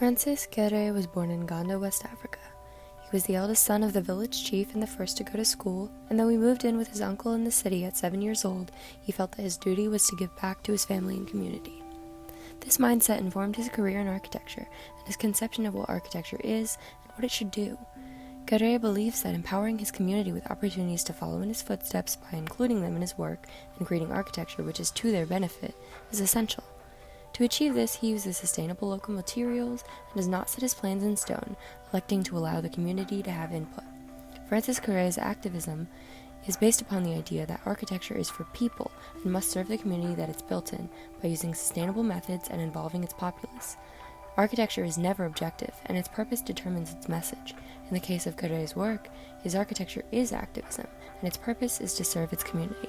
Francis Kéré was born in Ghana, West Africa. He was the eldest son of the village chief and the first to go to school, and though he moved in with his uncle in the city at 7 years old, he felt that his duty was to give back to his family and community. This mindset informed his career in architecture and his conception of what architecture is and what it should do. Kéré believes that empowering his community with opportunities to follow in his footsteps by including them in his work and creating architecture which is to their benefit is essential. To achieve this, he uses sustainable local materials and does not set his plans in stone, electing to allow the community to have input. Francis Kéré's activism is based upon the idea that architecture is for people and must serve the community that it's built in by using sustainable methods and involving its populace. Architecture is never objective, and its purpose determines its message. In the case of Kéré's work, his architecture is activism, and its purpose is to serve its community.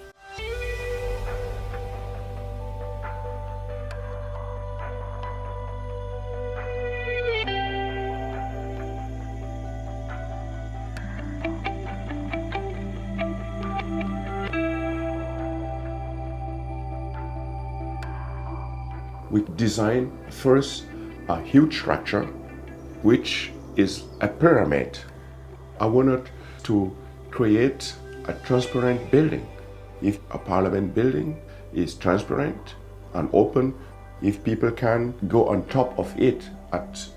We designed first a huge structure, which is a pyramid. I wanted to create a transparent building. If a parliament building is transparent and open, if people can go on top of it at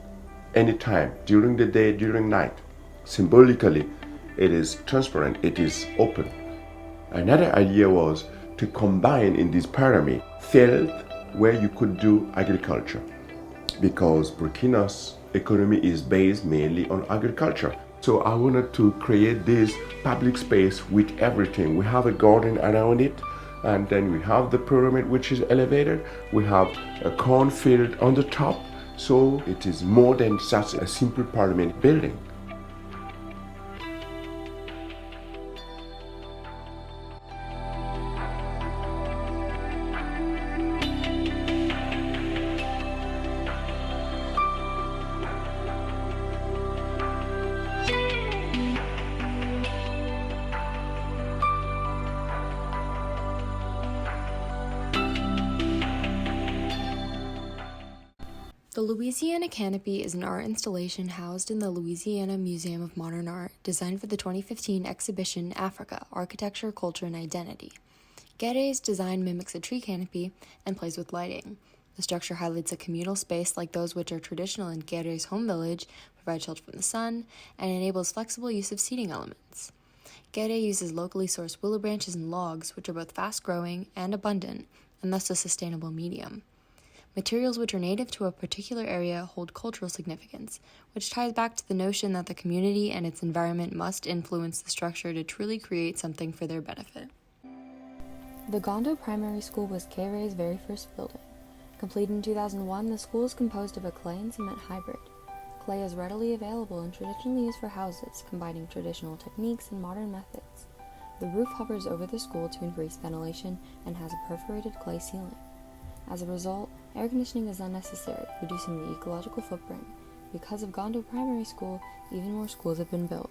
any time, during the day, during night, symbolically, it is transparent, it is open. Another idea was to combine in this pyramid field where you could do agriculture, because Burkina's economy is based mainly on agriculture. So I wanted to create this public space with everything. We have a garden around it, and then we have the pyramid which is elevated. We have a cornfield on the top, so it is more than just a simple parliament building. The Louisiana Canopy is an art installation housed in the Louisiana Museum of Modern Art, designed for the 2015 exhibition Africa, Architecture, Culture, and Identity. Kéré's design mimics a tree canopy and plays with lighting. The structure highlights a communal space like those which are traditional in Kéré's home village, provide shelter from the sun, and enables flexible use of seating elements. Kéré uses locally sourced willow branches and logs, which are both fast-growing and abundant, and thus a sustainable medium. Materials which are native to a particular area hold cultural significance, which ties back to the notion that the community and its environment must influence the structure to truly create something for their benefit. The Gondo Primary School was Kéré's very first building. Completed in 2001, the school is composed of a clay and cement hybrid. Clay is readily available and traditionally used for houses, combining traditional techniques and modern methods. The roof hovers over the school to increase ventilation and has a perforated clay ceiling. As a result, air conditioning is unnecessary, reducing the ecological footprint. Because of Gondo Primary School, even more schools have been built.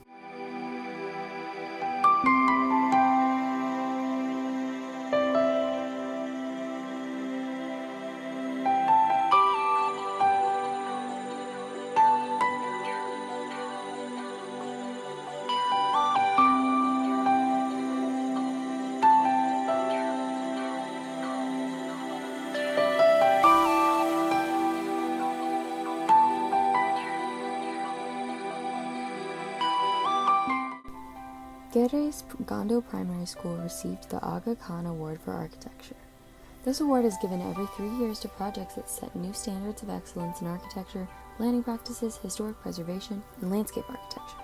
Kéré's Gondo Primary School received the Aga Khan Award for Architecture. This award is given every 3 years to projects that set new standards of excellence in architecture, planning practices, historic preservation, and landscape architecture.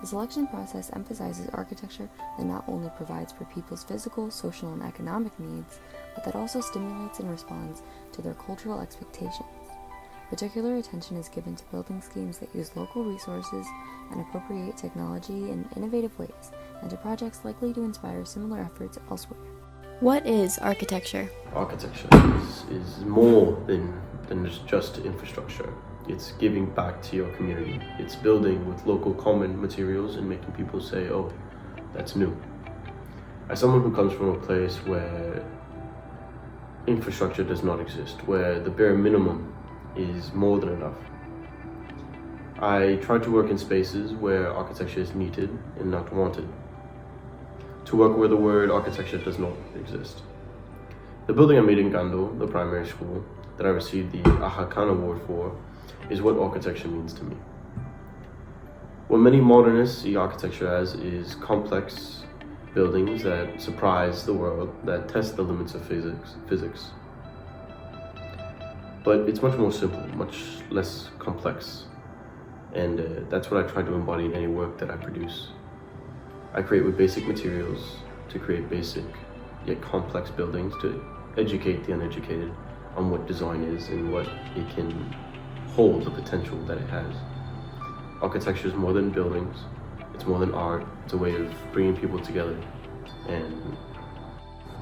The selection process emphasizes architecture that not only provides for people's physical, social, and economic needs, but that also stimulates and responds to their cultural expectations. Particular attention is given to building schemes that use local resources and appropriate technology in innovative ways, and to projects likely to inspire similar efforts elsewhere. What is architecture? Architecture is more than just infrastructure. It's giving back to your community. It's building with local common materials and making people say, oh, that's new. As someone who comes from a place where infrastructure does not exist, where the bare minimum is more than enough, I try to work in spaces where architecture is needed and not wanted. To work where the word architecture does not exist. The building I made in Gando, the primary school, that I received the Aga Khan Award for, is what architecture means to me. What many modernists see architecture as is complex buildings that surprise the world, that test the limits of physics. But it's much more simple, much less complex. And that's what I try to embody in any work that I produce. I create with basic materials to create basic yet complex buildings to educate the uneducated on what design is and what it can hold, the potential that it has. Architecture is more than buildings, it's more than art, it's a way of bringing people together and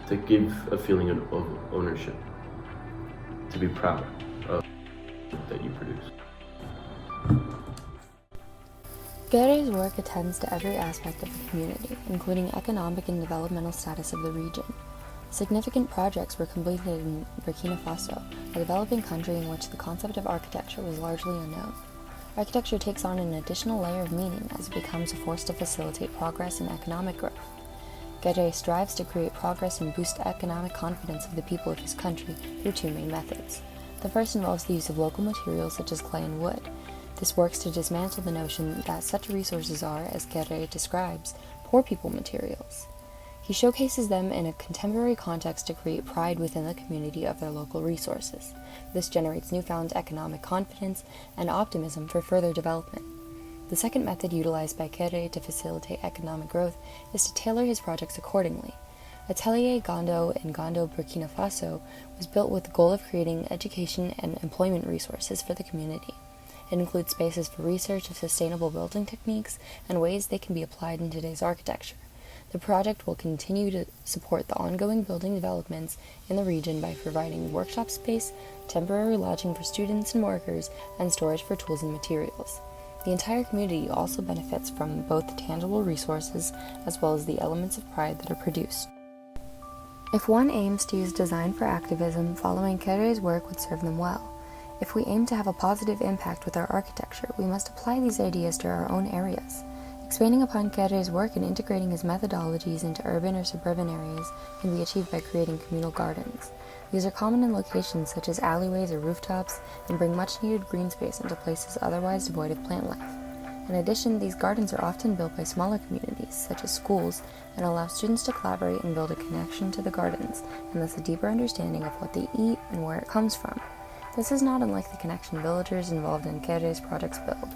to give a feeling of ownership, to be proud of that you produce. Kéré's work attends to every aspect of the community, including economic and developmental status of the region. Significant projects were completed in Burkina Faso, a developing country in which the concept of architecture was largely unknown. Architecture takes on an additional layer of meaning as it becomes a force to facilitate progress and economic growth. Kéré strives to create progress and boost economic confidence of the people of his country through two main methods. The first involves the use of local materials such as clay and wood. This works to dismantle the notion that such resources are, as Kéré describes, poor people materials. He showcases them in a contemporary context to create pride within the community of their local resources. This generates newfound economic confidence and optimism for further development. The second method utilized by Kéré to facilitate economic growth is to tailor his projects accordingly. Atelier Gando in Gando, Burkina Faso was built with the goal of creating education and employment resources for the community. It includes spaces for research of sustainable building techniques and ways they can be applied in today's architecture. The project will continue to support the ongoing building developments in the region by providing workshop space, temporary lodging for students and workers, and storage for tools and materials. The entire community also benefits from both the tangible resources as well as the elements of pride that are produced. If one aims to use design for activism, following Kéré's work would serve them well. If we aim to have a positive impact with our architecture, we must apply these ideas to our own areas. Expanding upon Kéré's work and integrating his methodologies into urban or suburban areas can be achieved by creating communal gardens. These are common in locations such as alleyways or rooftops and bring much-needed green space into places otherwise devoid of plant life. In addition, these gardens are often built by smaller communities, such as schools, and allow students to collaborate and build a connection to the gardens, and thus a deeper understanding of what they eat and where it comes from. This is not unlike the connection villagers involved in Kéré's projects build.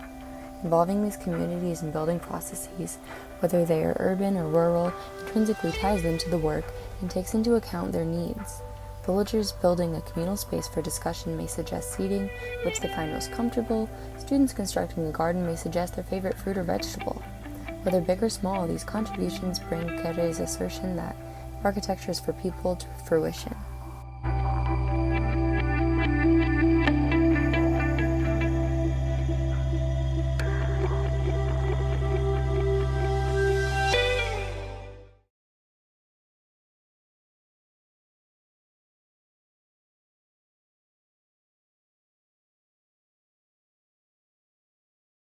Involving these communities in building processes, whether they are urban or rural, intrinsically ties them to the work and takes into account their needs. Villagers building a communal space for discussion may suggest seating, which they find most comfortable. Students constructing a garden may suggest their favorite fruit or vegetable. Whether big or small, these contributions bring Kéré's assertion that architecture is for people to fruition.